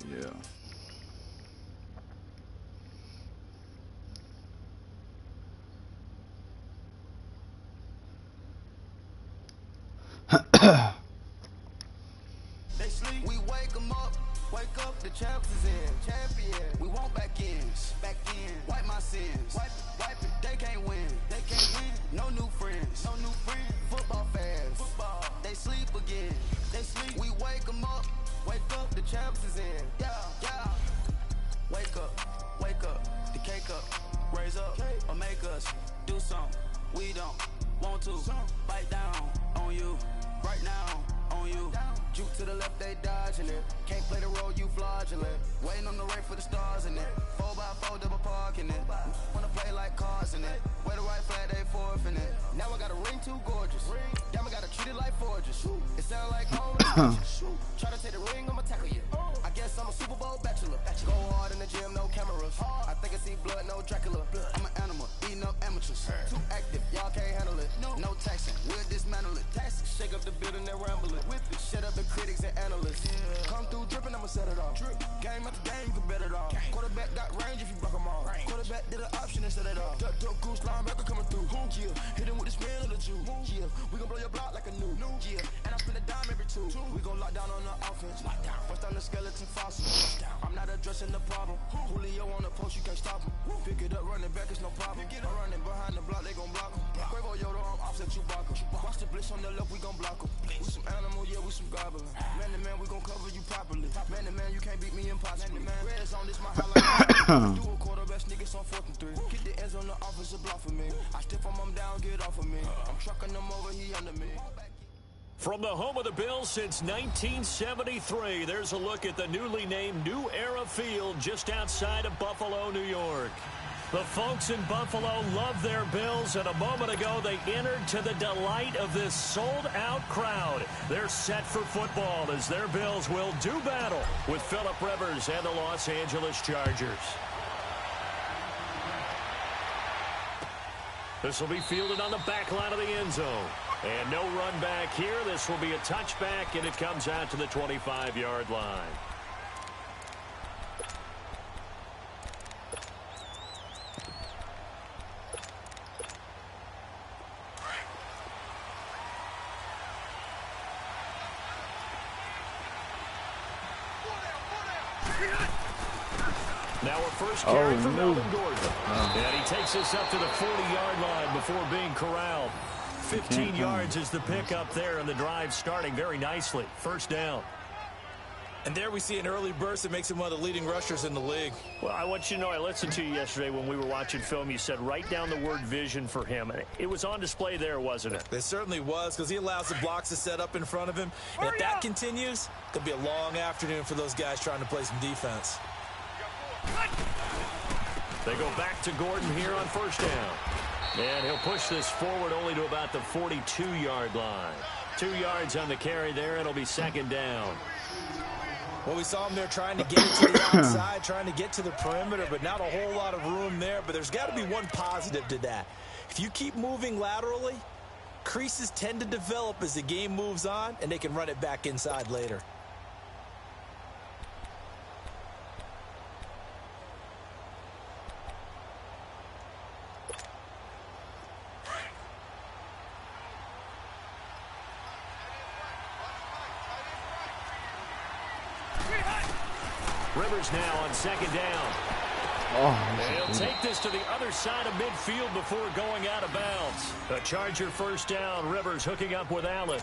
Yeah. They sleep, we wake them up. Wake up, the champs is in. Champion, we want back in. Back in, wipe my sins. Wipe it, they can't win. They can't win. No new friends. No new friends. Football fans. Football, they sleep again. They sleep, we wake them up. Wake up, the champs is in. Yeah, yeah. Wake up, the cake up. Raise up, or make us do something. We don't want to bite down on you. Right now, on you. Juke to the left, they dodging it. Can't play the role, you fraudulent. Waiting on the rain for the stars in it. 4x4 double parking it. Wanna play like cars in it. Wear the right flag, they forfeiting it. Now I got a ring too gorgeous. Damn, I gotta treat it like forges. It sound like home. Try to take the ring, I'ma tackle you. I guess I'm a Super Bowl bachelor. Go hard in the gym, no cameras. I think I see blood, no Dracula. I'm an animal, eating up amateurs. Too active, y'all can't handle it. No taxing, we'll dismantle it. Shake up the building and ramble it. Whip it, shut up the critics and analysts. Come through dripping, I'ma set it off. Game after game, you can bet it off. Quarterback got range if you buck them all. Quarterback did an option and set it off. Duck, goose, linebacker coming through. Yeah, hit him with the spin of the Jew. Yeah, we gon' blow your block like a new. Yeah, and I spin a dime every two. We gon' lock down on the offense. Bust down the skeleton fossil. I'm not addressing the problem. Julio on the post, you can't stop him. Pick it up, running back, it's no problem. I'm running behind the block, they gon' block him. Quavo Yoda, I'm offset Chewbacca. Watch the blitz on the left, we gon' block him. We some animal, yeah, we some goblin. Man to man, we gon' cover you properly. Man to man, you can't beat me impossible. Red zone, this my highlight. Do a quarterback, niggas on 4th and 3. Get the ends on the offensive block for me. I stiff him down, get off of me. I'm trucking them over, he under me. From the home of the Bills since 1973, there's a look at the newly named New Era Field just outside of Buffalo, New York. The folks in Buffalo love their Bills, and a moment ago they entered to the delight of this sold-out crowd. They're set for football as their Bills will do battle with Phillip Rivers and the Los Angeles Chargers. This will be fielded on the back line of the end zone. And no run back here. This will be a touchback, and it comes out to the 25-yard line. Now a first carry for Melvin Gordon. And he takes us up to the 40-yard line before being corralled. 15 yards is the pickup there, and the drive starting very nicely. First down. And there we see an early burst that makes him one of the leading rushers in the league. Well, I want you to know, I listened to you yesterday when we were watching film. You said write down the word vision for him. It was on display there, wasn't it? It certainly was, because he allows the blocks to set up in front of him. And if that continues, it'll be a long afternoon for those guys trying to play some defense. They go back to Gordon here on first down. And he'll push this forward only to about the 42-yard line. 2 yards on the carry there. It'll be second down. Well, we saw him there trying to get it to the outside, trying to get to the perimeter, but not a whole lot of room there. But there's got to be one positive to that. If you keep moving laterally, creases tend to develop as the game moves on, and they can run it back inside later. Rivers now on second down. He'll take this to the other side of midfield before going out of bounds. A Charger first down. Rivers hooking up with Allen.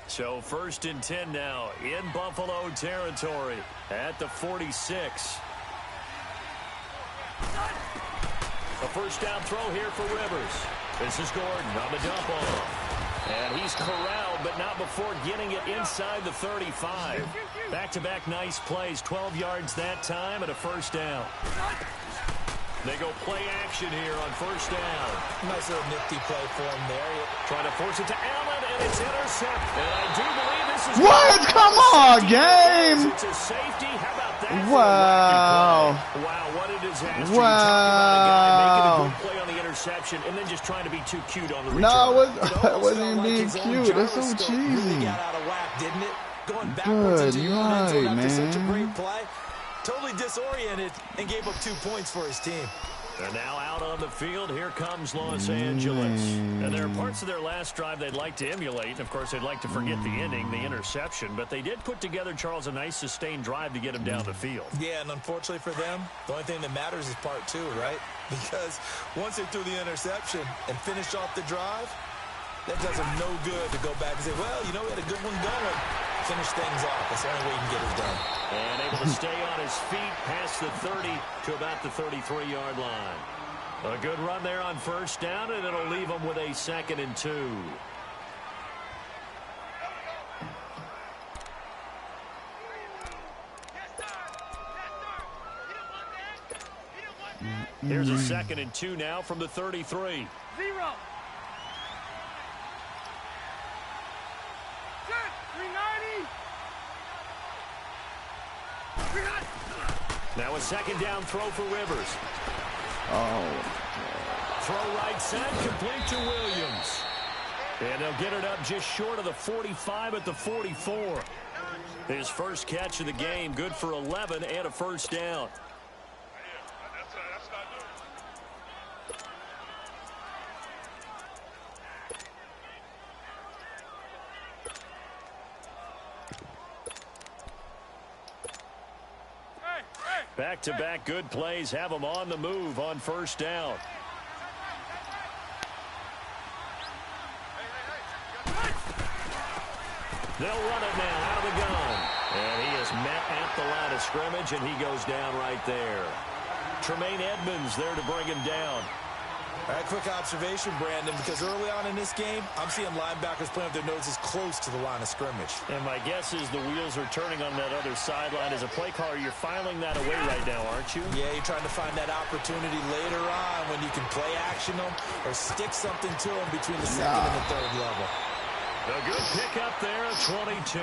So first and 10 now in Buffalo territory at the 46. A first down throw here for Rivers. This is Gordon on the dump off. And he's corralled, but not before getting it inside the 35. Back-to-back nice plays. 12 yards that time and a first down. They go play action here on first down. Nice little nifty play for him there. Trying to force it to Allen, and it's intercepted. And I do believe this is... What? Come on, game! It's a safety. How about that? Wow. Wow, what a disaster. Wow. You talk about a guy making a good play on the interception and then just trying to be too cute on the return. No, it wasn't even being cute. That's so cheesy. Really got out of whack, didn't it? Going backwards into your own end zone after such a great play. Totally disoriented and gave up 2 points for his team. They're now out on the field. Here comes Los Angeles. And there are parts of their last drive they'd like to emulate. And, of course, they'd like to forget the ending, the interception. But they did put together, Charles, a nice sustained drive to get him down the field. Yeah, and unfortunately for them, the only thing that matters is part 2, right? Because once they threw the interception and finished off the drive, that does them no good to go back and say, well, you know, we had a good one going. Finish things off. That's the only way you can get it done. And able to stay on his feet past the 30 to about the 33-yard line. A good run there on first down, and it'll leave him with a 2nd and 2. Here's a 2nd and 2 now from the 33. 0. Now a 2nd down throw for Rivers. Oh. Throw right side, complete to Williams. And they'll get it up just short of the 45 at the 44. His first catch of the game, good for 11 and a first down. Back-to-back good plays have them on the move on first down. They'll run it now out of the gun. And he is met at the line of scrimmage, and he goes down right there. Tremaine Edmonds there to bring him down. All right, quick observation, Brandon, because early on in this game, I'm seeing linebackers playing with their noses close to the line of scrimmage. And my guess is the wheels are turning on that other sideline. As a play caller, you're filing that away right now, aren't you? Yeah, you're trying to find that opportunity later on when you can play action them or stick something to them between the second and the third level. A good pick up there, 22.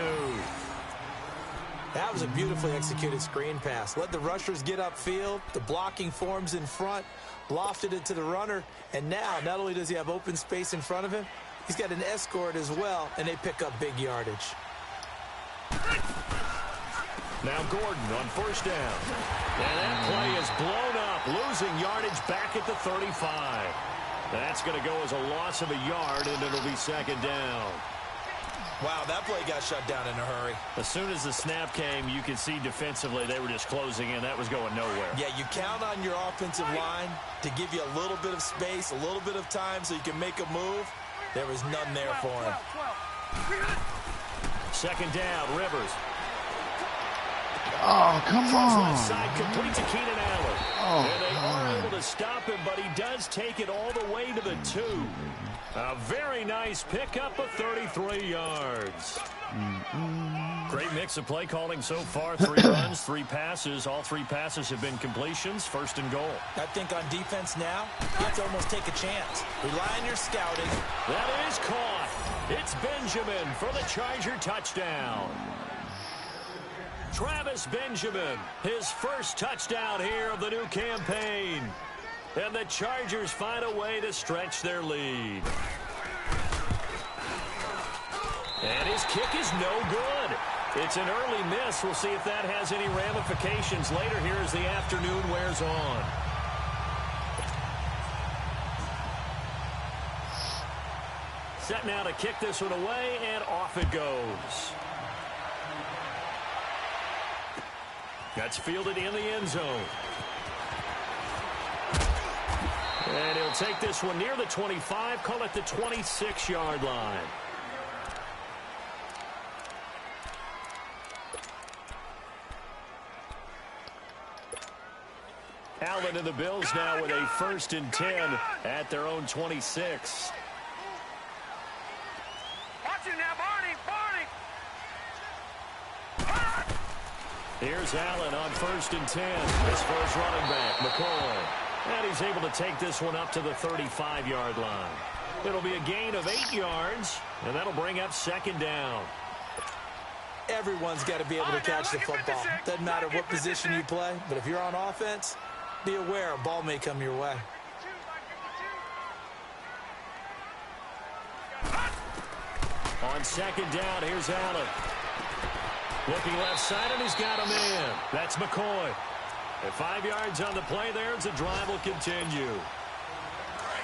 That was a beautifully executed screen pass. Let the rushers get upfield. The blocking forms in front. Lofted it to the runner. And now, not only does he have open space in front of him, he's got an escort as well, and they pick up big yardage. Now Gordon on first down. And that play is blown up, losing yardage back at the 35. That's going to go as a loss of a yard, and it'll be 2nd down. Wow, that play got shut down in a hurry. As soon as the snap came, you could see defensively they were just closing in. That was going nowhere. Yeah, you count on your offensive line to give you a little bit of space, a little bit of time so you can make a move. There was none there for him. 2nd down, Rivers. Oh, come on. Left side complete to Keenan Allen. Oh, and they are able to stop him, but he does take it all the way to the 2. A very nice pickup of 33 yards. Great mix of play calling so far. 3 runs, 3 passes. All 3 passes have been completions. 1st and goal. I think on defense now, you have to almost take a chance. Rely on your scouting. That is caught. It's Benjamin for the Charger touchdown. Travis Benjamin, his first touchdown here of the new campaign. And the Chargers find a way to stretch their lead. And his kick is no good. It's an early miss. We'll see if that has any ramifications later here as the afternoon wears on. Set now to kick this one away, and off it goes. That's fielded in the end zone. And he'll take this one near the 25, call it the 26-yard line. Allen and the Bills now with a 1st and 10 at their own 26. Watch it now, Barney! Here's Allen on 1st and 10. His first running back, McCoy. And he's able to take this one up to the 35-yard line. It'll be a gain of 8 yards, and that'll bring up 2nd down. Everyone's got to be able to catch the football. Doesn't matter what position you play, but if you're on offense, be aware a ball may come your way. On second down, here's Allen. Looking left side, and he's got a man. That's McCoy. At 5 yards on the play there, as the drive will continue.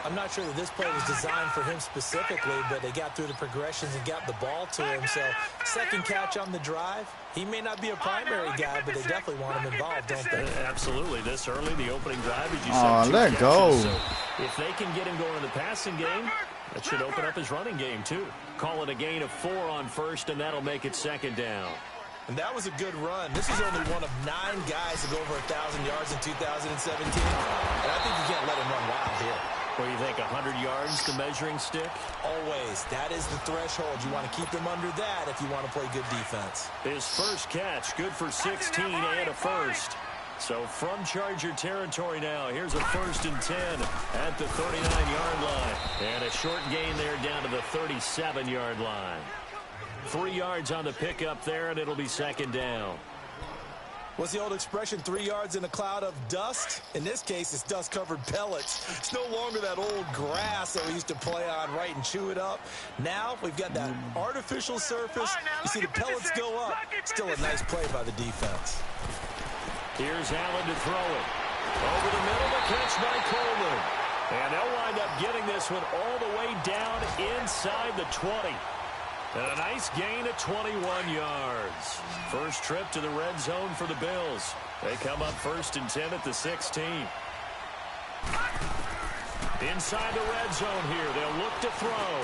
I'm not sure that this play was designed for him specifically, but they got through the progressions and got the ball to him. So, second catch on the drive. He may not be a primary guy, but they definitely want him involved, don't they? Absolutely. This early, the opening drive, as you said, two let catches. go. So if they can get him going in the passing game, that should open up his running game, too. Call it a gain of 4 on first, and that'll make it second down. And that was a good run. This is only one of 9 guys to go over 1,000 yards in 2017. And I think you can't let him run wild here. What do you think, 100 yards, the measuring stick? Always. That is the threshold. You want to keep them under that if you want to play good defense. His first catch, good for 16 and a first. So from Charger territory now, here's a 1st and 10 at the 39-yard line. And a short gain there down to the 37-yard line. 3 yards on the pickup there, and it'll be second down. What's the old expression, 3 yards in a cloud of dust? In this case, it's dust-covered pellets. It's no longer that old grass that we used to play on, right, and chew it up. Now we've got that artificial surface. You see the pellets go up. Still a nice play by the defense. Here's Allen to throw it. Over the middle, the catch by Coleman. And they'll wind up getting this one all the way down inside the 20. And a nice gain of 21 yards. First trip to the red zone for the Bills. They come up 1st and 10 at the 16. Inside the red zone here. They'll look to throw.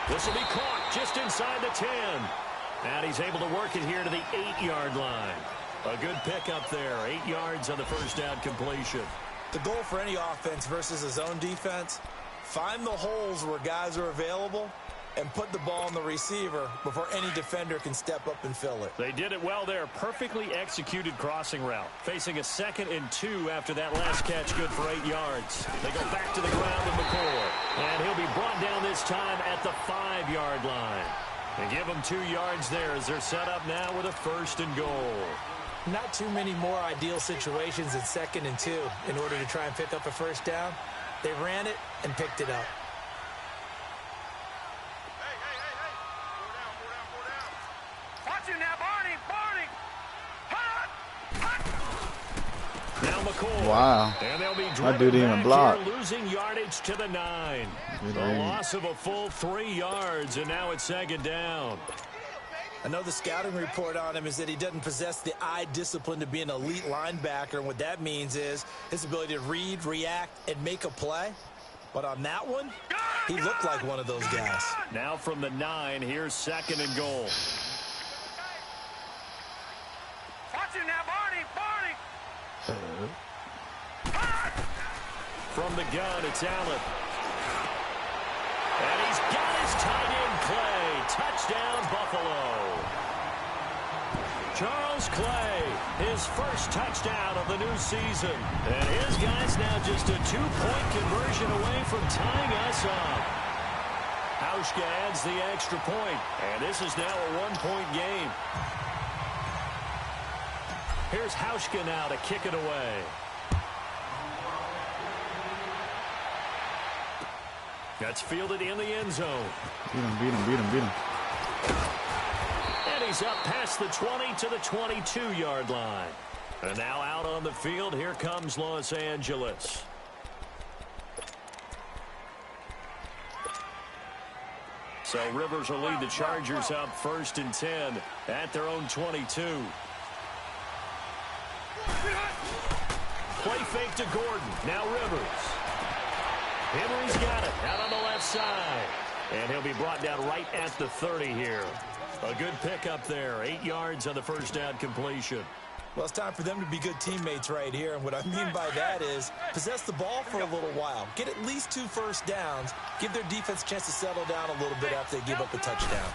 This will be caught just inside the 10. And he's able to work it here to the 8-yard line. A good pickup there. 8 yards on the first down completion. The goal for any offense versus a zone defense, find the holes where guys are available and put the ball on the receiver before any defender can step up and fill it. They did it well there. Perfectly executed crossing route. Facing a 2nd and 2 after that last catch, good for 8 yards. They go back to the ground with McCoy. And he'll be brought down this time at the 5-yard line. They give him 2 yards there as they're set up now with a 1st and goal. Not too many more ideal situations at 2nd and 2 in order to try and pick up a first down. They ran it and picked it up. Now McCoy. Wow. And they'll be That dude didn't even block. here, losing yardage to the 9. A loss of a full 3 yards, and now it's second down. I know the scouting report on him is that he doesn't possess the eye discipline to be an elite linebacker, and what that means is his ability to read, react, and make a play. But on that one, he looked like one of those guys. Now from the 9, here's 2nd and goal. Watch it now, Barney. From the gun, it's Allen. And he's got his tight end play. Touchdown, Buffalo. Charles Clay, his first touchdown of the new season. And his guy's now just a 2-point conversion away from tying us up. Hauschka adds the extra point, and this is now a 1-point game. Here's Hauschka now to kick it away. That's fielded in the end zone. Beat him. And he's up past the 20 to the 22-yard line. And now out on the field, here comes Los Angeles. So Rivers will lead the Chargers up 1st and 10 at their own 22. Play fake to Gordon. Now Rivers. Henry's got it out on the left side. And he'll be brought down right at the 30 here. A good pickup there. 8 yards on the first down completion. Well, it's time for them to be good teammates right here. And what I mean by that is possess the ball for a little while. Get at least 2 first downs. Give their defense a chance to settle down a little bit after they give up a touchdown.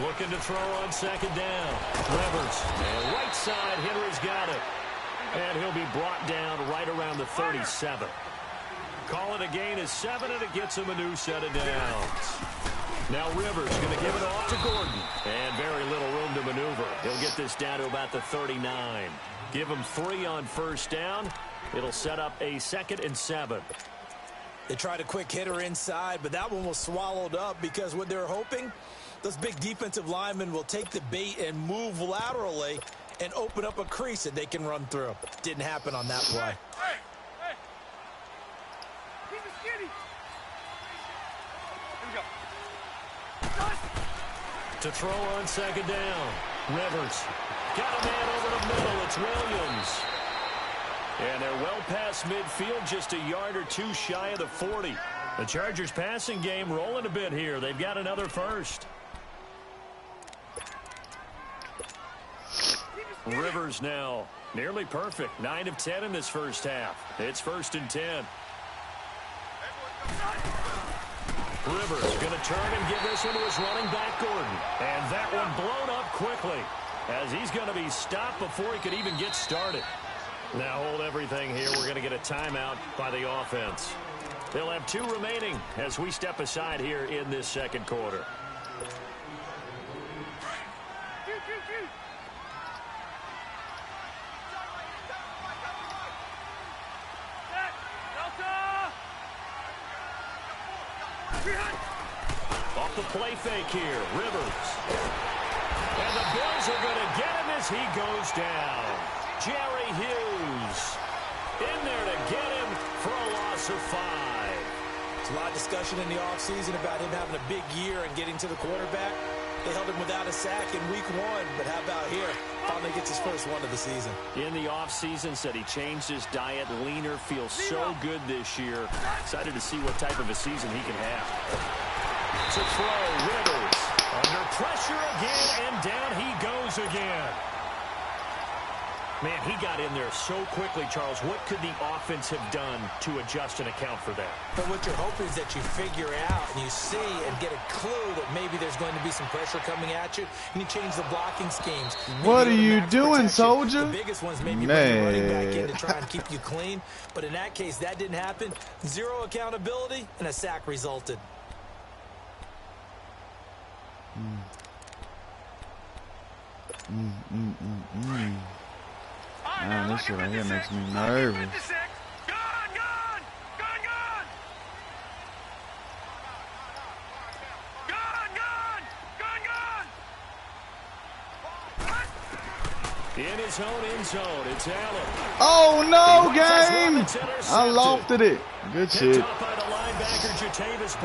Looking to throw on 2nd down. Rivers. And right side, Henry's got it. And he'll be brought down right around the 37. Call it a gain of 7, and it gets him a new set of downs. Now Rivers going to give it off to Gordon. And very little room to maneuver. He'll get this down to about the 39. Give him 3 on first down. It'll set up a 2nd and 7. They tried a quick hitter inside, but that one was swallowed up because what they're hoping, those big defensive linemen will take the bait and move laterally and open up a crease that they can run through. Didn't happen on that play. To throw on 2nd down. Rivers. Got a man over the middle. It's Williams. And they're well past midfield, just a yard or two shy of the 40. The Chargers passing game rolling a bit here. They've got another first. Rivers now nearly perfect. 9 of 10 in this first half. It's 1st and 10. Rivers going to turn and give this one to his running back, Gordon. And that one blown up quickly as he's going to be stopped before he could even get started. Now hold everything here. We're going to get a timeout by the offense. They'll have 2 remaining as we step aside here in this 2nd quarter. Off the play fake here, Rivers. And the Bills are going to get him as he goes down. Jerry Hughes in there to get him for a loss of 5. There's a lot of discussion in the offseason about him having a big year and getting to the quarterback. They held him without a sack in week 1, but how about here? Finally gets his first one of the season. In the offseason, said he changed his diet, leaner, feels so good this year. Excited to see what type of a season he can have. To throw, Rivers under pressure again, and down he goes again. Man, he got in there so quickly, Charles. What could the offense have done to adjust and account for that? But what you're hoping is that you figure out and you see and get a clue that maybe there's going to be some pressure coming at you, and you change the blocking schemes. What are you doing, soldier? The biggest ones maybe bring the running back in to try and keep you clean. But in that case, that didn't happen. 0 accountability, and a sack resulted. Man, this shit right here makes me nervous. In his own end zone, it's Allen. Oh no, game! I lofted it. Good shit.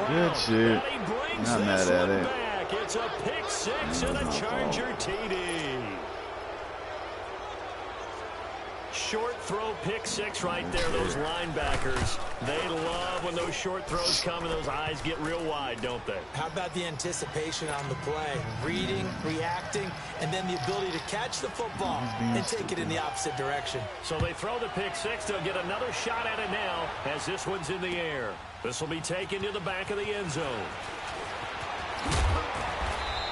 Good shit. Not mad at it. It's a pick 6 and a Charger TD. Short throw pick 6 right there. Those linebackers, they love when those short throws come and those eyes get real wide, don't they? How about the anticipation on the play? Reading, reacting, and then the ability to catch the football and take it in the opposite direction. So they throw the pick 6. They'll get another shot at it now as this one's in the air. This will be taken to the back of the end zone.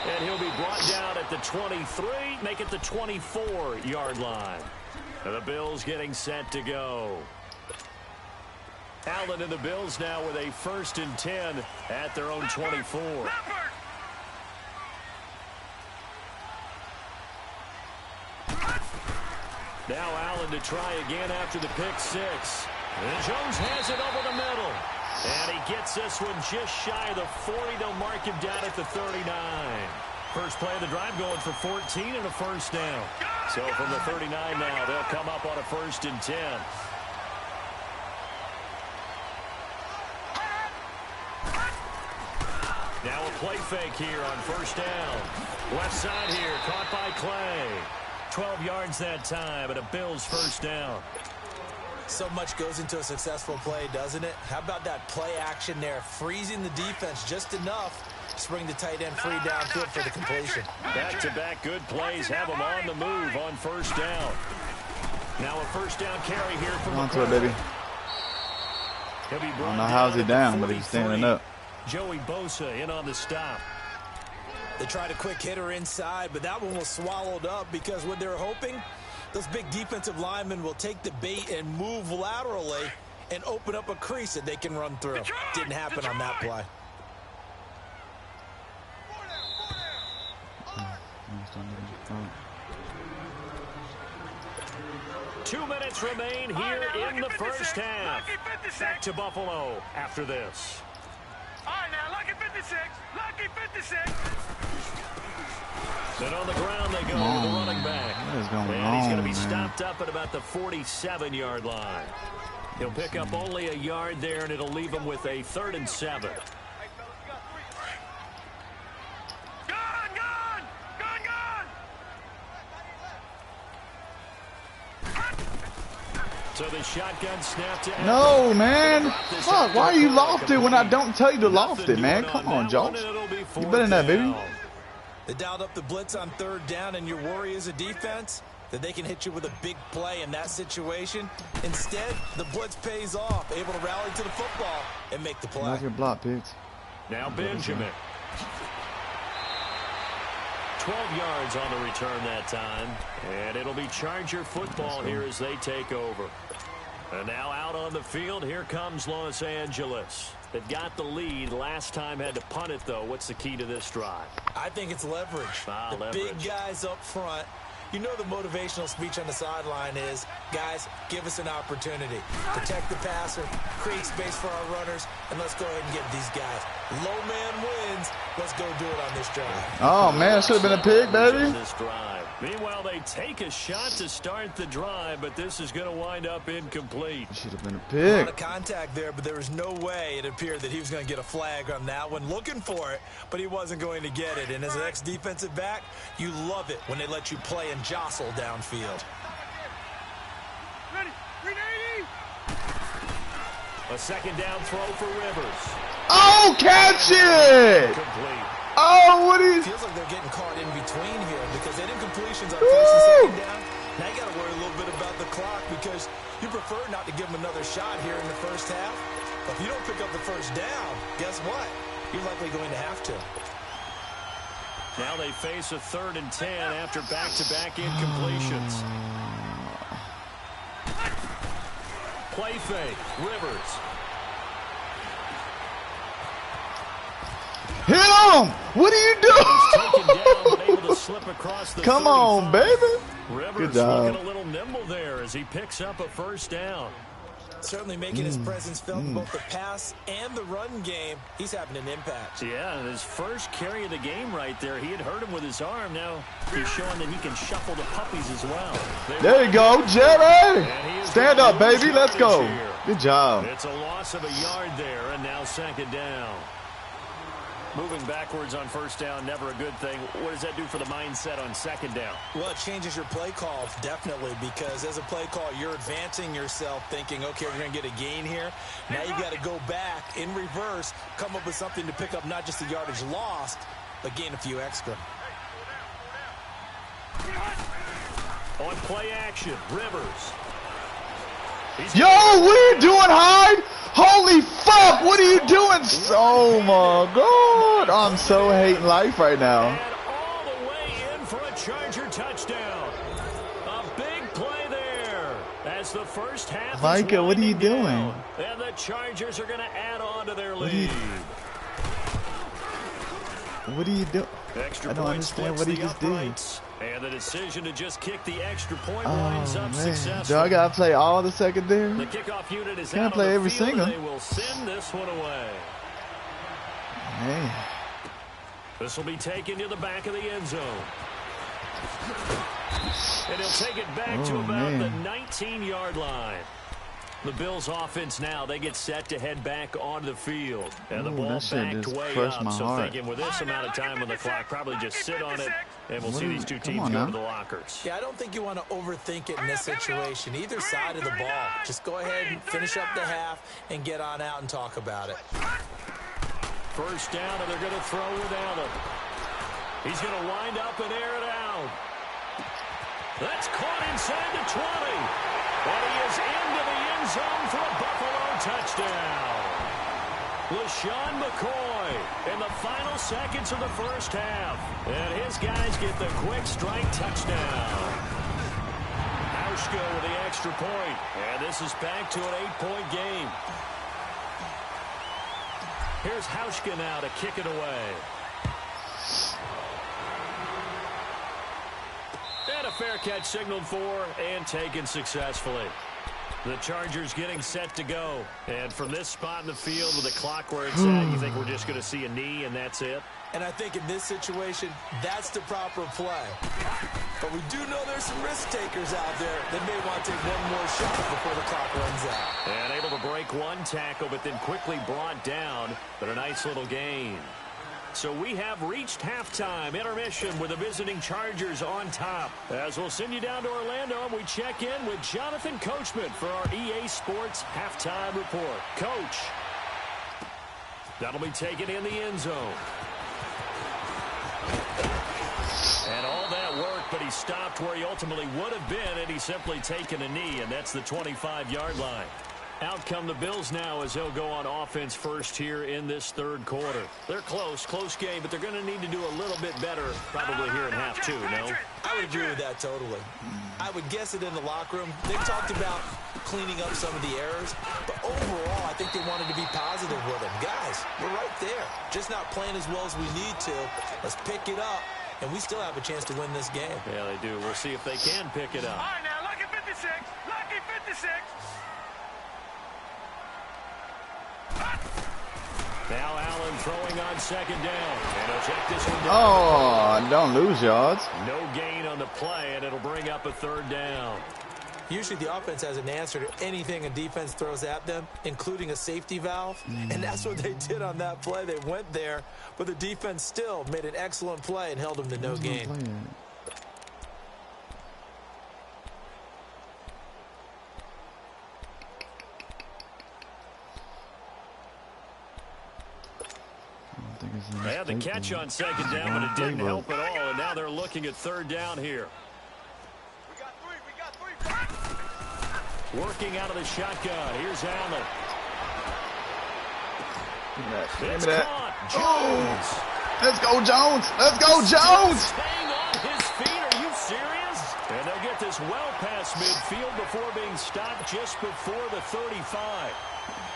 And he'll be brought down at the 23, make it the 24-yard line. And the Bills getting set to go. Allen and the Bills now with a 1st and 10 at their own 24. Now Allen to try again after the pick 6. And Jones has it over the middle. And he gets this one just shy of the 40. They'll mark him down at the 39. First play of the drive going for 14 and a first down. So from the 39 now, they'll come up on a 1st and 10. Now a play fake here on 1st down. Left side here, caught by Clay. 12 yards that time, and a Bills 1st down. So much goes into a successful play, doesn't it? How about that play action there, freezing the defense just enough to bring the tight end free downfield for the completion. Back-to-back good plays have them on the move on 1st down. Now a 1st down carry here from on to it, baby. I don't know how's he down, but he's standing up. Joey Bosa in on the stop. They tried a quick hitter inside, but that one was swallowed up because what they're hoping, those big defensive linemen will take the bait and move laterally and open up a crease that they can run through. Didn't happen on that play. 2 minutes remain here in the first half. Back to Buffalo after this. All right, now, lucky 56. Lucky 56. Then on the ground they go with the running back. What is going and on, he's going to be man? stopped up at about the 47-yard line. He'll pick up only a yard there, and it'll leave him with a 3rd and 7. So the shotgun snap to No, man. Fuck, why are you lofted when I don't tell you to loft it, man? Come on, Josh. You better than that, baby. They dialed up the blitz on 3rd down, and your worry as a defense that they can hit you with a big play in that situation. Instead, the blitz pays off, able to rally to the football and make the play. Knock your block, Pigs. Now Benjamin. 12 yards on the return that time. And it'll be Charger football here as they take over. And now out on the field, here comes Los Angeles. They've got the lead. Last time had to punt it, though. What's the key to this drive? I think it's leverage. Leverage. Big guys up front. You know the motivational speech on the sideline is, guys, give us an opportunity. Protect the passer, create space for our runners, and let's go ahead and get these guys. Low man wins. Let's go do it on this drive. Oh, man, it should have been a pig, baby. This drive. Meanwhile, they take a shot to start the drive, but this is going to wind up incomplete. It should have been a A pig. lot of contact there, but there was no way it appeared that he was going to get a flag on that one. Looking for it, but he wasn't going to get it. And as an ex-defensive back, you love it when they let you play and jostle downfield. Ready? 380. A 2nd down throw for Rivers. Oh, catch it! Complete. Oh, what is... Feels like they're getting caught in between here because they didn't completions on 1st and 2nd down. Now you got to worry a little bit about the clock because you prefer not to give them another shot here in the first half. But if you don't pick up the 1st down, guess what? You're likely going to have to. Now they face a 3rd and 10 after back-to-back incompletions. Play fake. Rivers. Hit him! What are you Taken doing? down, but able to slip across the Come on, 35. baby. Rivers Good job. looking a little nimble there as he picks up a 1st down. Certainly making his presence felt in both the pass and the run game. He's having an impact. Yeah, and his first carry of the game right there. He had hurt him with his arm. Now he's showing that he can shuffle the puppies as well. There you go, Jerry. And he is Stand gonna up, lose baby. Let's go. yardage here. Good job. It's a loss of a yard there, and now 2nd down. Moving backwards on 1st down, never a good thing. What does that do for the mindset on 2nd down? Well, it changes your play call, definitely, because as a play call, you're advancing yourself thinking, okay, we're going to get a gain here. Now you've got to go back in reverse, come up with something to pick up not just the yardage lost, but gain a few extra. On play action, Rivers. Yo, what are you doing, Hyde? Holy fuck, what are you doing? Oh my god. I'm so hating life right now. And all the way in for a Charger touchdown. A big play there. As the first half is Micah, what are you winding doing? down. And the Chargers are going to add on to their lead. What are you doing? Extra I don't point understand splits what he the just did. uprights. And the decision to just kick the extra point Oh, winds up man. successful. Do I gotta play all the second there? The kickoff unit is Can't out play on the every field, single. and they will send this one away. Man. This will be taken to the back of the end zone. And he'll take it back to about the 19-yard line. The Bills offense now, they get set to head back onto the field. And the ball that shit backed just way crushed up. my So heart. thinking with this amount of time on the clock, probably just sit on it. And we'll see these two teams go to the lockers. Yeah, I don't think you want to overthink it in this situation. Either side of the ball. Just go ahead and finish up the half and get on out and talk about it. 1st down, and they're going to throw with Allen. He's going to wind up and air it out. That's caught inside the 20. And he is into the end zone for a Buffalo touchdown. LaShawn McCoy in the final seconds of the first half. And his guys get the quick strike touchdown. Hauschka with the extra point. And this is back to an 8-point game. Here's Hauschka now to kick it away. And a fair catch signaled for and taken successfully. The Chargers getting set to go. And from this spot in the field with the clock where it's at, you think we're just going to see a knee and that's it? And I think in this situation, that's the proper play. But we do know there's some risk takers out there that may want to take one more shot before the clock runs out. And able to break one tackle, but then quickly brought down. But a nice little gain. So we have reached halftime intermission with the visiting Chargers on top. As we'll send you down to Orlando, and we check in with Jonathan Coachman for our EA Sports Halftime Report. Coach, that'll be taken in the end zone. And all that work, but he stopped where he ultimately would have been, and he's simply taken a knee, and that's the 25-yard line. Out come the Bills now as they'll go on offense first here in this third quarter. They're close game, but they're going to need to do a little bit better probably here in half two, no? I would agree with that totally. I would guess it in the locker room. They talked about cleaning up some of the errors, but overall, I think they wanted to be positive with them. Guys, we're right there. Just not playing as well as we need to. Let's pick it up, and we still have a chance to win this game. Yeah, they do. We'll see if they can pick it up. All right, now, lucky 56. Lucky 56. Now Allen throwing on second down. And he'll check this one down. Oh, don't lose yards. No gain on the play, and it'll bring up a third down. Usually the offense has an answer to anything a defense throws at them, including a safety valve. And that's what they did on that play. They went there, but the defense still made an excellent play and held them to no gain. They had the catch on second down, but it didn't help at all, and now they're looking at third down here. We got three. Working out of the shotgun. Here's Allen. It's caught. Jones. Let's go, Jones. Let's go, Jones. Staying on his feet. Are you serious? And they'll get this well past midfield before being stopped just before the 35.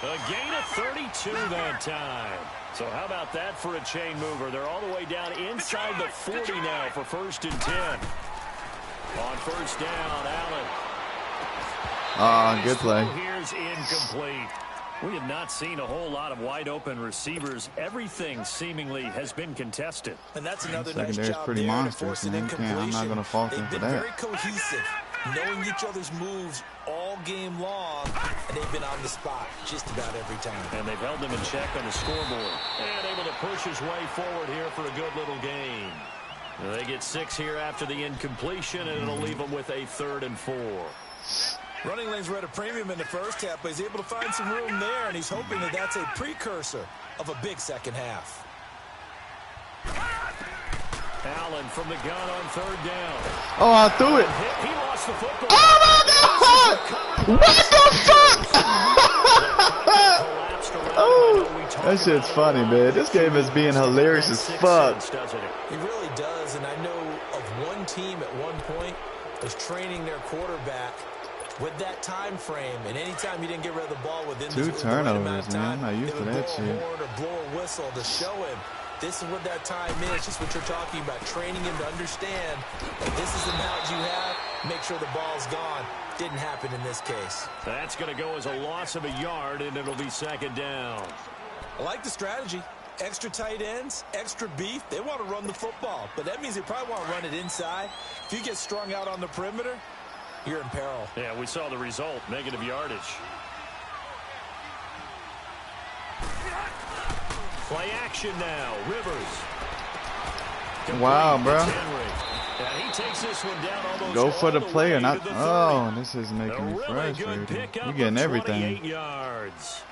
A gain of 32 that time. So how about that for a chain mover? They're all the way down inside the 40 now for 1st and 10. On first down, Allen. Good play. Here's incomplete. We have not seen a whole lot of wide open receivers. Everything seemingly has been contested. And that's another nice Secondary's job pretty there to monstrous, force an man. I'm not going to fault them They've for been that. very cohesive, knowing each other's moves all game long, and they've been on the spot just about every time. And they've held them in check on the scoreboard. And able to push his way forward here for a good little gain. They get 6 here after the incompletion, and it'll leave them with a 3rd and 4. Running lanes were at a premium in the first half, but he's able to find some room there, and he's hoping that that's a precursor of a big second half. Allen from the gun on third down. Oh, I threw it. He lost the football. Oh, my God. What the fuck? Oh, that shit's funny, man. This game is being hilarious as fuck. He really does, and I know of one team at one point was training their quarterback with that time frame, and anytime he didn't get rid of the ball within the right amount of time, man. I'm not used to that shit. They would blow a horn or blow a whistle to show him this is what that time is, just what you're talking about, training him to understand that this is the amount you have, make sure the ball's gone. Didn't happen in this case. That's going to go as a loss of a yard, and it'll be second down. I like the strategy. Extra tight ends, extra beef. They want to run the football, but that means they probably want to run it inside. If you get strung out on the perimeter, you're in peril. Yeah, we saw the result, negative yardage. Play action now, Rivers. Wow, bro. And he takes this one down almost Go for the play or not. Oh, this is making me really good frustrated. pickup. You're getting everything. 28 yards.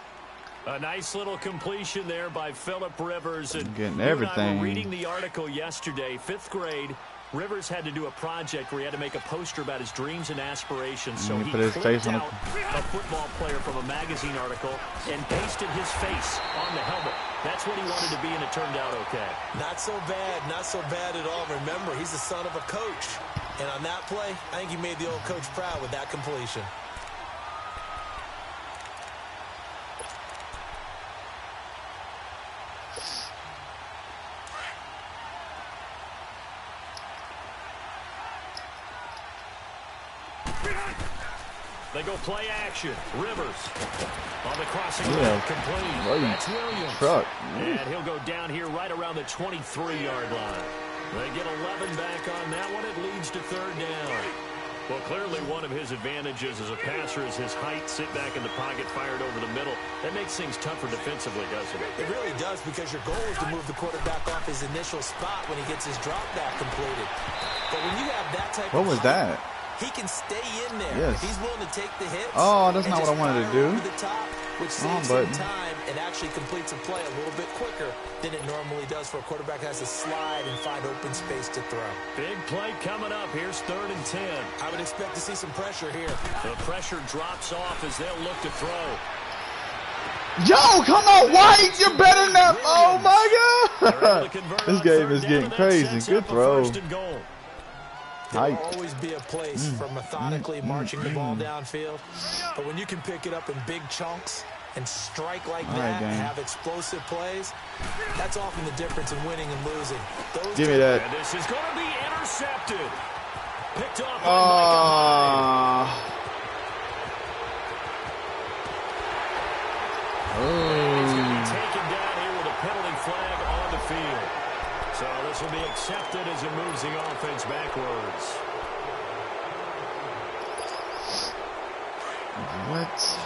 A nice little completion there by Phillip Rivers. And getting you and I everything. were reading the article yesterday, 5th grade. Rivers had to do a project where he had to make a poster about his dreams and aspirations. So he put his face on out a football player from a magazine article and pasted his face on the helmet. That's what he wanted to be, and it turned out okay. Not so bad at all. Remember, he's the son of a coach. And on that play, I think he made the old coach proud with that completion. They go play action. Rivers on the crossing route, complete. That's Williams. Truck. And he'll go down here right around the 23-yard line. They get 11 back on that one. It leads to third down. Well, clearly one of his advantages as a passer is his height. Sit back in the pocket, fired over the middle. That makes things tougher defensively, doesn't it? It really does, because your goal is to move the quarterback off his initial spot when he gets his drop back completed. But when you have that type What was that? he can stay in there. Yes. If he's willing to take the hits. Oh, that's not what I wanted to do. Over the top, which saves him time and actually completes a play a little bit quicker than it normally does for a quarterback who has to slide and find open space to throw. Big play coming up. Here's 3rd and 10. I would expect to see some pressure here. The pressure drops off as they'll look to throw. Yo, come on, White, you're better than that. Oh my God. This game is getting crazy. Good throw. There will always be a place for methodically marching the ball downfield. But when you can pick it up in big chunks and strike like that and have explosive plays, that's often the difference in winning and losing. Give me that. And this is going to be intercepted. Picked off by Micah. He's going to be taken down here with a penalty flag on the field. So this will be accepted as it moves the offense backwards. What?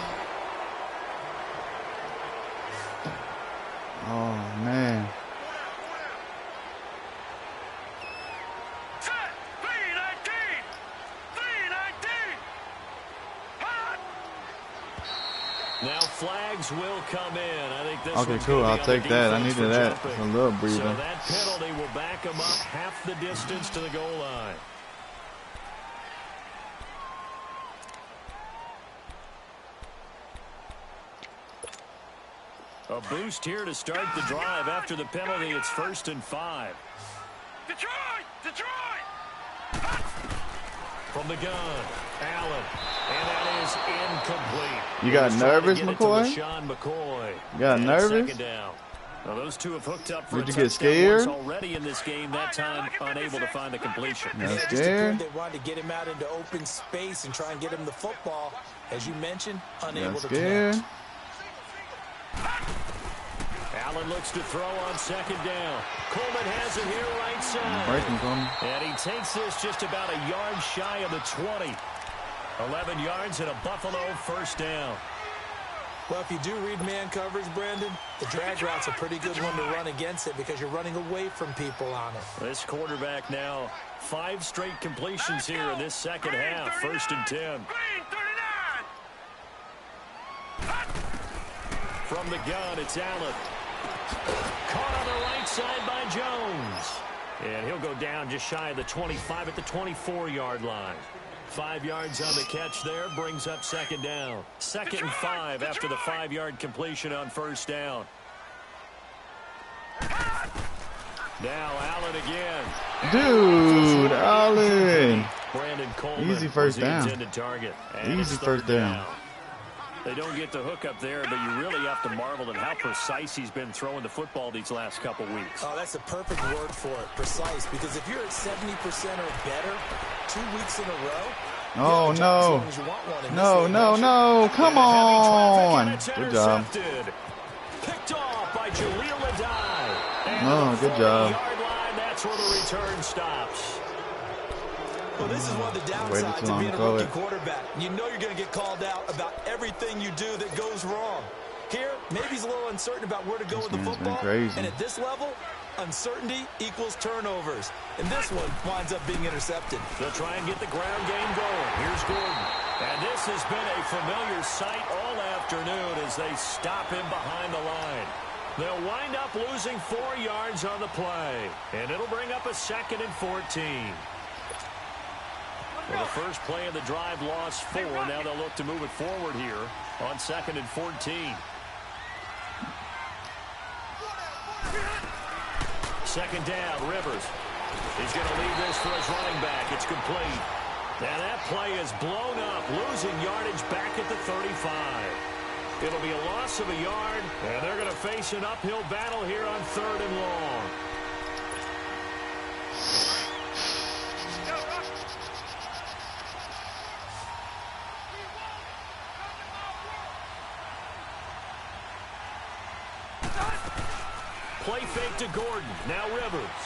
Oh, man. Set! 319! 319! Hot! Now flags will come in. I think this Okay, cool. I'll take that. I needed that. A little breather. So that penalty will back them up half the distance to the goal line. A boost here to start the drive. After the penalty, it's 1st and 5. Detroit! Detroit! From the gun, Allen. And that is incomplete. You got nervous, McCoy? You got nervous? Second down. Now those two have hooked up for Did a you get touchdown scared? already in this game. That time unable to find the completion. Yeah, Just scared? they wanted to get him out into open space and try and get him the football. As you mentioned, unable to scared? connect. Allen looks to throw on 2nd down. Coleman has it here right side. Breaking from him. And he takes this just about a yard shy of the 20. 11 yards and a Buffalo 1st down. Well, if you do read man coverage, Brandon, the drag route's a pretty good one to run against it because you're running away from people on it. This quarterback now 5 straight completions here in this second half. 1st and 10. Green 39! From the gun, it's Allen. Caught on the right side by Jones. And he'll go down just shy of the 25 at the 24-yard line. 5 yards on the catch there, brings up 2nd down. 2nd and 5 after the 5-yard completion on 1st down. Now Allen again. Dude, Allen. Brandon Coleman Easy first down. intended target. And Easy it's first 3rd down. They don't get the hook up there, but you really have to marvel at how precise he's been throwing the football these last couple weeks. Oh, that's the perfect word for it, precise. Because if you're at 70% or better 2 weeks in a row, Oh, no. No, no, no. Come on. Good job. Picked off by Jaleel Adai. Oh, good job. Yard line, that's where the return stops. Well, this is one of the downsides of being a rookie quarterback. You know you're going to get called out about everything you do that goes wrong. Here, maybe he's a little uncertain about where to go with the football. And at this level, uncertainty equals turnovers. And this one winds up being intercepted. They'll try and get the ground game going. Here's Gordon. And this has been a familiar sight all afternoon as they stop him behind the line. They'll wind up losing 4 yards on the play. And it'll bring up a 2nd and 14. Well, the first play of the drive lost 4. Now they'll look to move it forward here on 2nd and 14. Second down, Rivers. He's going to leave this for his running back. It's complete. And that play is blown up, losing yardage back at the 35. It'll be a loss of a yard, and they're going to face an uphill battle here on 3rd and long. play fake to Gordon. Now Rivers.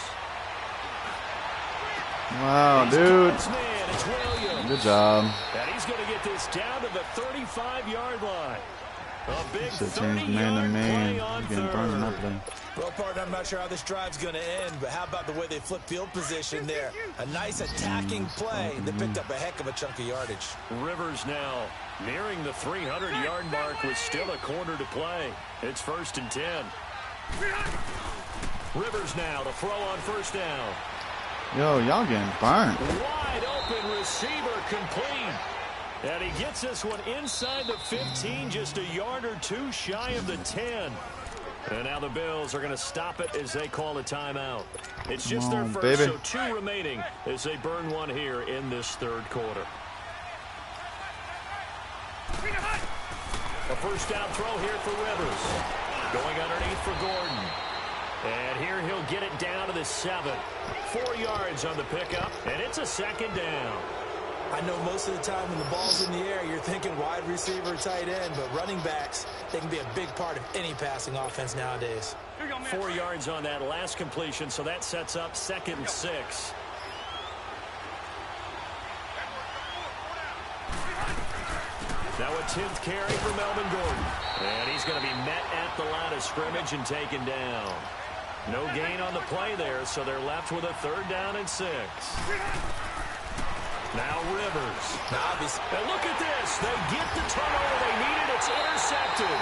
Wow, dude. Man, it's Williams. Good job. And he's going to get this down to the 35-yard line. A big Should have changed man to man. You're getting burned in that play. Well, partner, I'm not sure how this drive's going to end, but how about the way they flip field position there? A nice attacking play. They picked up a heck of a chunk of yardage. Rivers now nearing the 300-yard mark with still a quarter to play. It's 1st and 10. Rivers now to throw on first down. Yo, y'all getting burnt. Wide open receiver complete. And he gets this one inside the 15, just a yard or two shy of the 10. And now the Bills are going to stop it as they call a timeout. It's just their first, baby. so 2 remaining as they burn one here in this 3rd quarter. A first down throw here for Rivers. Going underneath for Gordon. And here he'll get it down to the 7. 4 yards on the pickup, and it's a 2nd down. I know most of the time when the ball's in the air, you're thinking wide receiver, tight end, but running backs, they can be a big part of any passing offense nowadays. 4 yards on that last completion, so that sets up 2nd and 6. Now a 10th carry for Melvin Gordon. And he's going to be met at the line of scrimmage and taken down. No gain on the play there, so they're left with a 3rd down and 6. Now Rivers. And look at this. They get the turnover they needed. It's intercepted.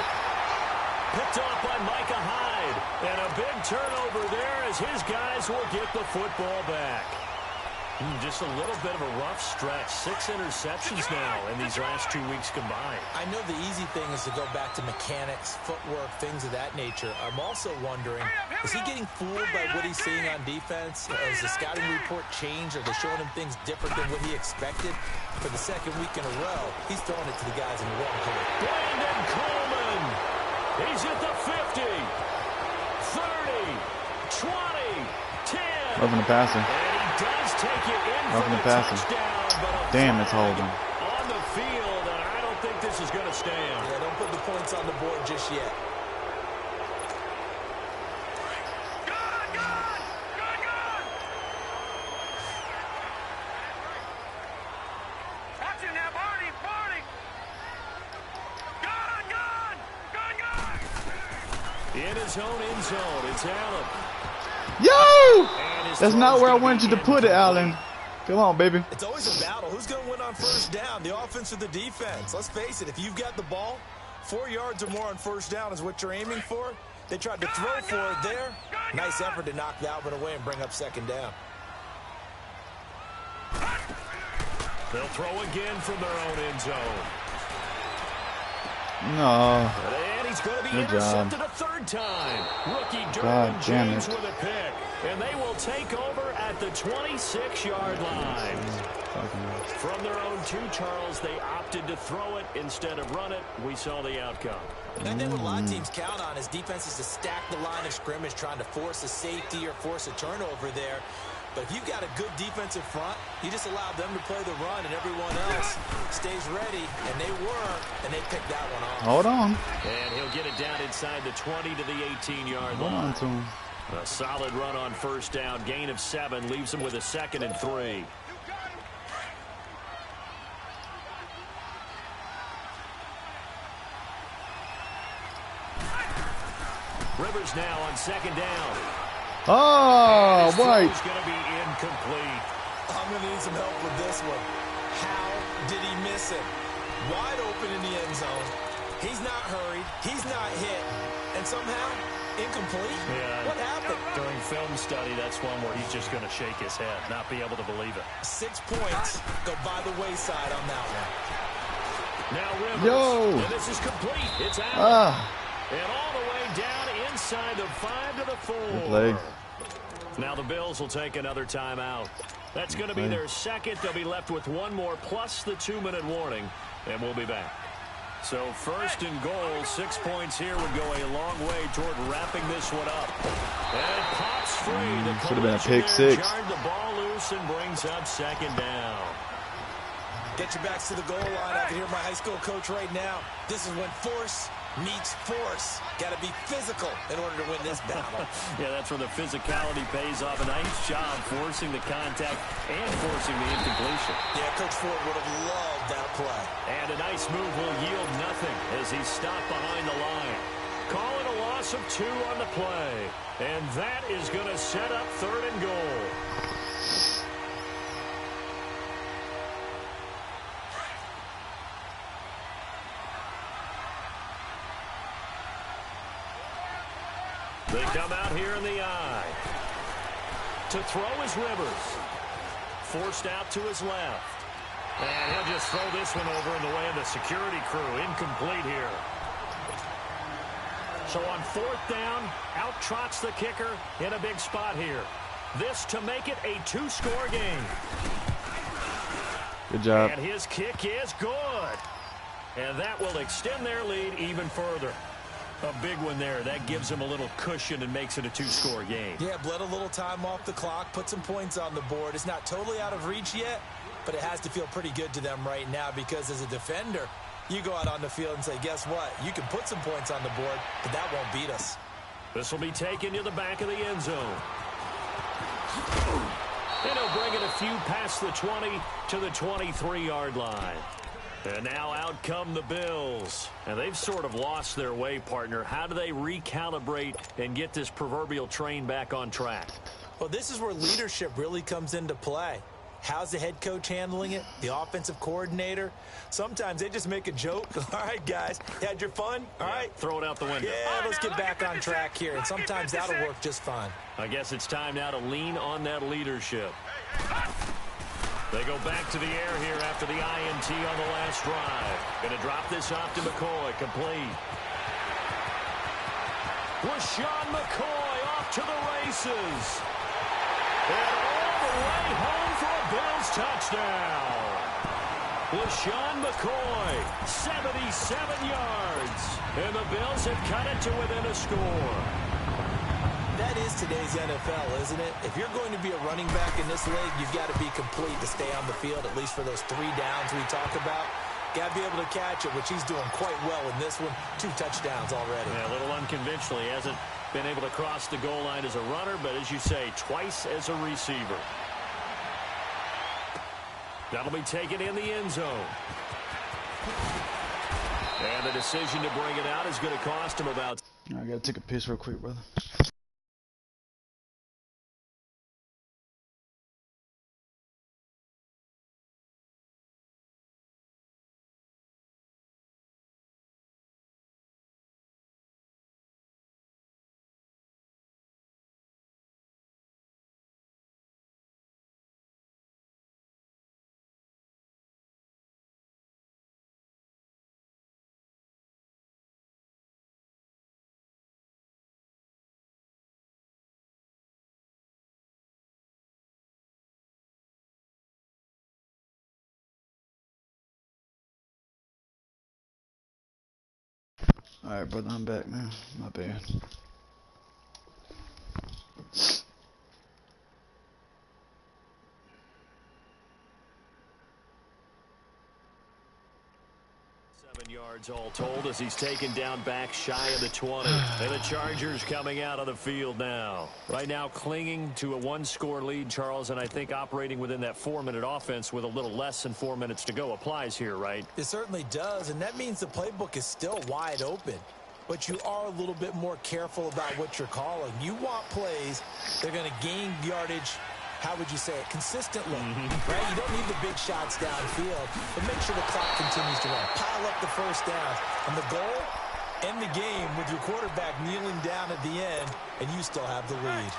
Picked off by Micah Hyde. And a big turnover there as his guys will get the football back. Just a little bit of a rough stretch. 6 interceptions now in these last 2 weeks combined. I know the easy thing is to go back to mechanics, footwork, things of that nature. I'm also wondering, is he getting fooled by what he's seeing on defense? Has the scouting report changed? Are they showing him things different than what he expected? For the 2nd week in a row, he's throwing it to the guys in the wrong hole. Brandon Coleman. He's at the 50, 30, 20, 10. Loving the passing. Does take it in Loving the passing. Damn, it's holding. On the field, and I don't think this is going to stand. Yeah, don't put the points on the board just yet. Watch it now, Barney. In his own end zone, it's Allen. Yo! That's not where I wanted you to put it, Allen. Come on, baby. It's always a battle. Who's going to win on first down, the offense or the defense? Let's face it, if you've got the ball, 4 yards or more on first down is what you're aiming for. They tried to throw for it there. Nice effort to knock that one away and bring up 2nd down. They'll throw again from their own end zone. No. And he's going to be Good intercepted job. a 3rd time. Rookie God Derwin damn James it. with a pick. And they will take over at the 26-yard line. From their own 2, Charles, they opted to throw it instead of run it. We saw the outcome. And then what a lot of teams count on is defenses to stack the line of scrimmage, trying to force a safety or force a turnover there. But if you've got a good defensive front, you just allow them to play the run, and everyone else stays ready, and they were, and they picked that one off. Hold on. And he'll get it down inside the 20 to the 18-yard Hold line. on to him. A solid run on first down. Gain of 7 leaves him with a 2nd and 3. Rivers now on 2nd down. Oh, White. It's going to be incomplete. I'm going to need some help with this one. How did he miss it? Wide open in the end zone. He's not hurried. He's not hit. And somehow, incomplete? Yeah. What happened? During film study, that's one where he's just going to shake his head, not be able to believe it. 6 points go by the wayside on that one. Now Rivers. Yo. And this is complete. It's out. And all the way down inside the 5 to the 4. Good play. Now the Bills will take another timeout. That's going to be their 2nd. They'll be left with 1 more plus the 2-minute warning, and we'll be back. So 1st and goal, 6 points here would go a long way toward wrapping this one up. And it pops free. The should have been a collision pick there 6. jarred the ball loose and brings up 2nd down. Get your backs to the goal line. I can hear my high school coach right now. This is when force meets force. Got to be physical in order to win this battle. Yeah, that's where the physicality pays off. A nice job forcing the contact and forcing the incompletion. Yeah, Coach Ford would have loved that play. And a nice move will yield nothing as he's stopped behind the line. Call it a loss of 2 on the play. And that is going to set up 3rd and goal. They come out here in the eye. To throw is Rivers. Forced out to his left. And he'll just throw this one over in the way of the security crew. Incomplete here. So on 4th down, out trots the kicker in a big spot here. This to make it a 2-score game. Good job. And his kick is good. And that will extend their lead even further. A big one there. That gives them a little cushion and makes it a 2-score game. Yeah, bled a little time off the clock, put some points on the board. It's not totally out of reach yet, but it has to feel pretty good to them right now because as a defender, you go out on the field and say, guess what? You can put some points on the board, but that won't beat us. This will be taken to the back of the end zone. And he'll bring it a few past the 20 to the 23-yard line. And now out come the Bills. And they've sort of lost their way, partner. How do they recalibrate and get this proverbial train back on track? Well, this is where leadership really comes into play. How's the head coach handling it? The offensive coordinator? Sometimes they just make a joke. All right, guys, you had your fun? All right. Throw it out the window. Yeah, let's get back on track here. And sometimes that'll work just fine. I guess it's time now to lean on that leadership. They go back to the air here after the INT on the last drive. Going to drop this off to McCoy. Complete. LaShawn McCoy off to the races. And all the way home for a Bills touchdown. LaShawn McCoy, 77 yards. And the Bills have cut it to within a score. That is today's NFL, isn't it? If you're going to be a running back in this league, you've got to be complete to stay on the field, at least for those 3 downs we talk about. Got to be able to catch it, which he's doing quite well in this one. 2 touchdowns already. Yeah, a little unconventional. He hasn't been able to cross the goal line as a runner, but as you say, twice as a receiver. That'll be taken in the end zone. And the decision to bring it out is going to cost him about... I got to take a piss real quick, brother. Alright, brother, I'm back now. My bad. Yards all told as he's taken down back shy of the 20. And the Chargers coming out on the field now. Right now clinging to a 1-score lead, Charles, and I think operating within that 4-minute offense with a little less than 4 minutes to go applies here, right? It certainly does, and that means the playbook is still wide open. But you are a little bit more careful about what you're calling. You want plays that are going to gain yardage, how would you say it, consistently, right? You don't need the big shots downfield, but make sure the clock continues to run. Pile up the first downs. And the goal, end the game with your quarterback kneeling down at the end, and you still have the lead.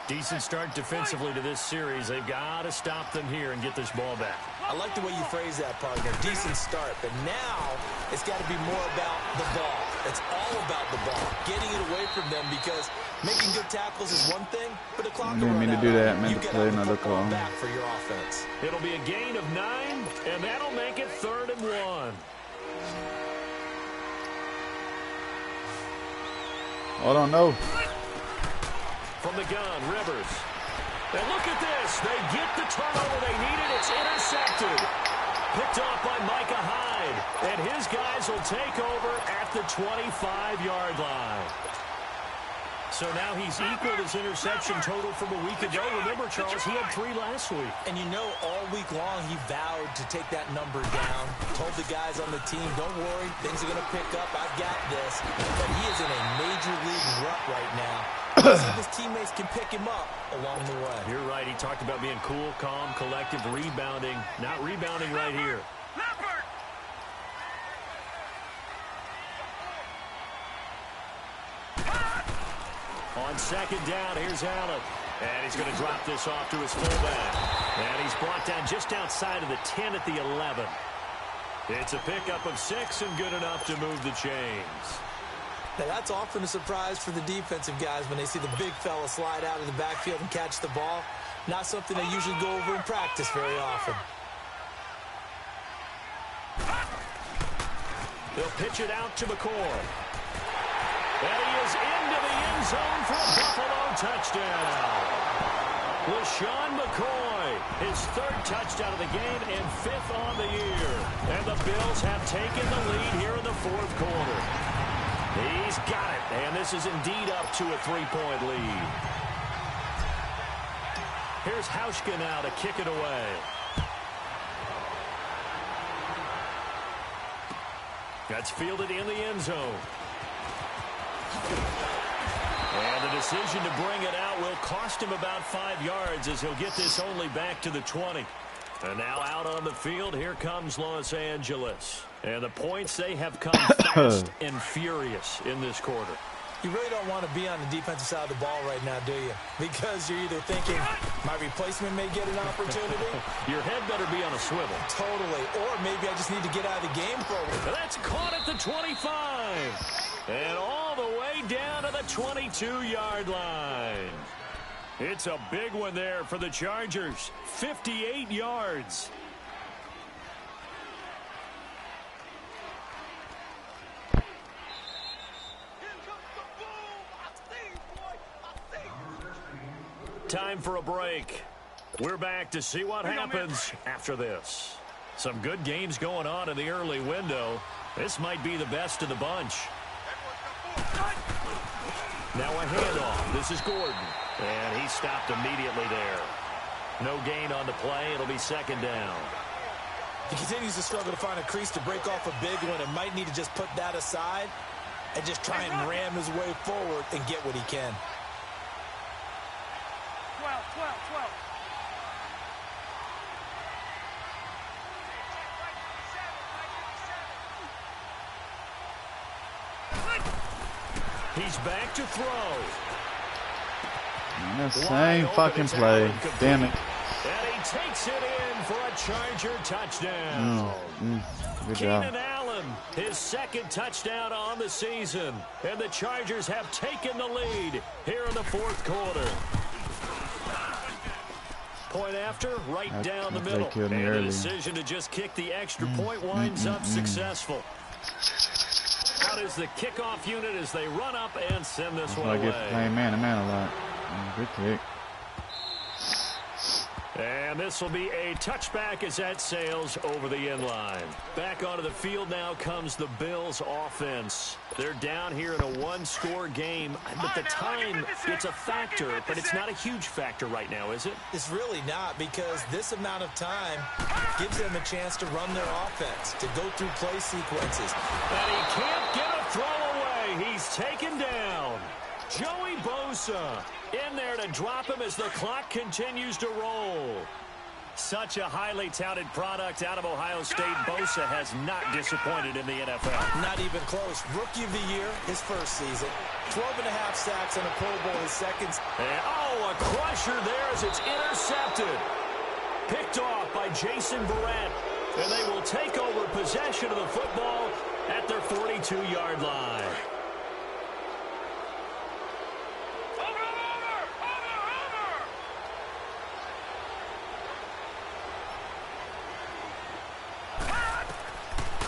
Decent start defensively to this series. They've got to stop them here and get this ball back. I like the way you phrase that, partner. Decent start, but now it's got to be more about the ball. It's all about the ball, getting it away from them, because making good tackles is one thing, but the clock I didn't mean to do that. I meant to play another call. Back for your offense. It'll be a gain of 9, and that'll make it 3rd and 1. I don't know. From the gun, Rivers. And look at this. They get the turnover they needed. It's intercepted. Picked off by Micah Hyde. And his guys will take over at the 25-yard line. So now he's equaled his interception total from a week ago. Remember, Charles, he had 3 last week. And you know, all week long, he vowed to take that number down. Told the guys on the team, don't worry, things are going to pick up. I've got this. But he is in a major league rut right now. His teammates can pick him up along the way. You're right. He talked about being cool, calm, collective, rebounding. Not rebounding right here. On second down, here's Allen. And he's going to drop this off to his fullback. And he's brought down just outside of the 10 at the 11. It's a pickup of 6 and good enough to move the chains. Now, that's often a surprise for the defensive guys when they see the big fella slide out of the backfield and catch the ball. Not something they usually go over in practice very often. They'll pitch it out to McCoy. And he is into the end zone for a Buffalo touchdown. LaShawn McCoy, his 3rd touchdown of the game and 5th on the year. And the Bills have taken the lead here in the 4th quarter. He's got it, and this is indeed up to a 3-point lead. Here's Hauschka now to kick it away. That's fielded in the end zone. And the decision to bring it out will cost him about 5 yards as he'll get this only back to the 20. And now out on the field, here comes Los Angeles. And the points, they have come fast and furious in this quarter. You really don't want to be on the defensive side of the ball right now, do you? Because you're either thinking, my replacement may get an opportunity. Your head better be on a swivel. Totally. Or maybe I just need to get out of the game for a while. That's caught at the 25. And all the way down to the 22-yard line. It's a big one there for the Chargers. 58 yards. Time for a break. We're back to see what happens after this. Some good games going on in the early window. This might be the best of the bunch. Now a handoff. This is Gordon. And he stopped immediately there. No gain on the play. It'll be 2nd down. He continues to struggle to find a crease to break off a big one and might need to just put that aside and just try and ram his way forward and get what he can. 12, 12, 12. He's back to throw. The same fucking play. Damn it. And he takes it in for a Charger touchdown. Good job. Keenan Allen, his 2nd touchdown on the season. And the Chargers have taken the lead here in the 4th quarter. Point after, right down the middle. And the decision to just kick the extra point winds up successful. Out is the kickoff unit as they run up and send this one away. I get to play man-to-man a lot. Good kick. And this will be a touchback as that sails over the end line. Back onto the field now comes the Bills offense. They're down here in a 1-score game. But the time, it's a factor, but it's not a huge factor right now, is it? It's really not, because this amount of time gives them a chance to run their offense, to go through play sequences. And he can't get a throw away. He's taken down. Joey Bosa in there to drop him as the clock continues to roll. Such a highly touted product out of Ohio State. Bosa has not disappointed in the NFL. Not even close. Rookie of the year, his 1st season. 12.5 sacks and a Pro Bowl, his 2nd. And, a crusher there as it's intercepted. Picked off by Jason Verrett. And they will take over possession of the football at their 42-yard line.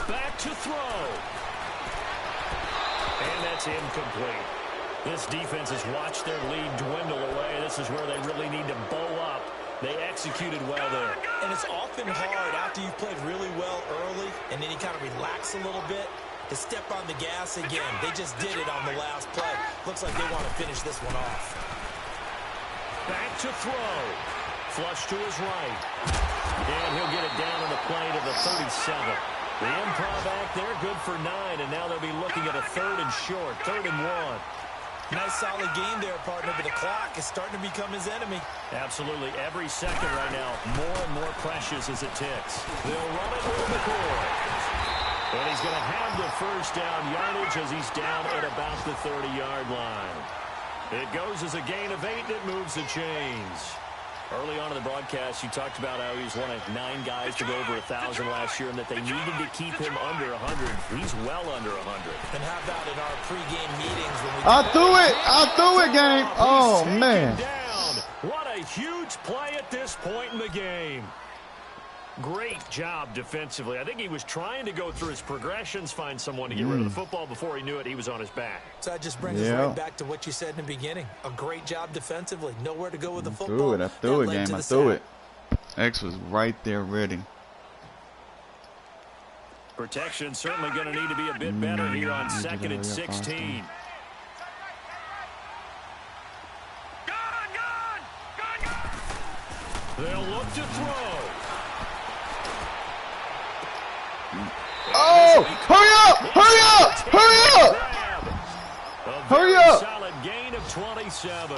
Back to throw. And that's incomplete. This defense has watched their lead dwindle away. This is where they really need to bow up They executed well there. And it's often hard after you've played really well early and then you kind of relax a little bit to step on the gas again. They just did it on the last play. Looks like they want to finish this one off. Back to throw. Flush to his right. And he'll get it down on the play to the 37. The improv act there, good for 9, and now they'll be looking at a 3rd and short, 3rd and 1. Nice solid game there, partner, but the clock is starting to become his enemy. Absolutely. Every second right now, more and more precious as it ticks. They'll run it with McCoy. And he's going to have the first down yardage as he's down at about the 30-yard line. It goes as a gain of 8, and it moves the chains. Early on in the broadcast, you talked about how he was one of 9 guys to go over 1,000 last year and that they needed to keep him under 100. He's well under 100. And how about in our pregame meetings when we... I threw it, game. Oh, man. Down. What a huge play at this point in the game. Great job defensively. I think he was trying to go through his progressions, find someone to get rid of the football. Before he knew it, he was on his back. So that just brings us right back to what you said in the beginning. A great job defensively. Nowhere to go with the football. I threw it, game. I threw it. X was right there ready. Protection certainly going to need to be a bit better here on 2nd and 16. They'll look to throw. Oh, hurry up! Hurry up! Hurry up! Hurry up! Solid gain of 27.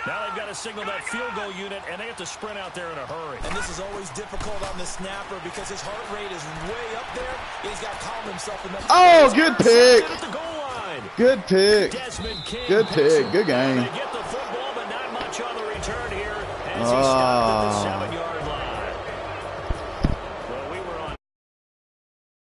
Now they've got to signal that field goal unit, and they have to sprint out there in a hurry. And this is always difficult on the snapper because his heart rate is way up there. He's got to calm himself enough. Oh, good pick. At the goal line. Good pick. Good pick. Good game. They get the football, but not much on the return here as he stopped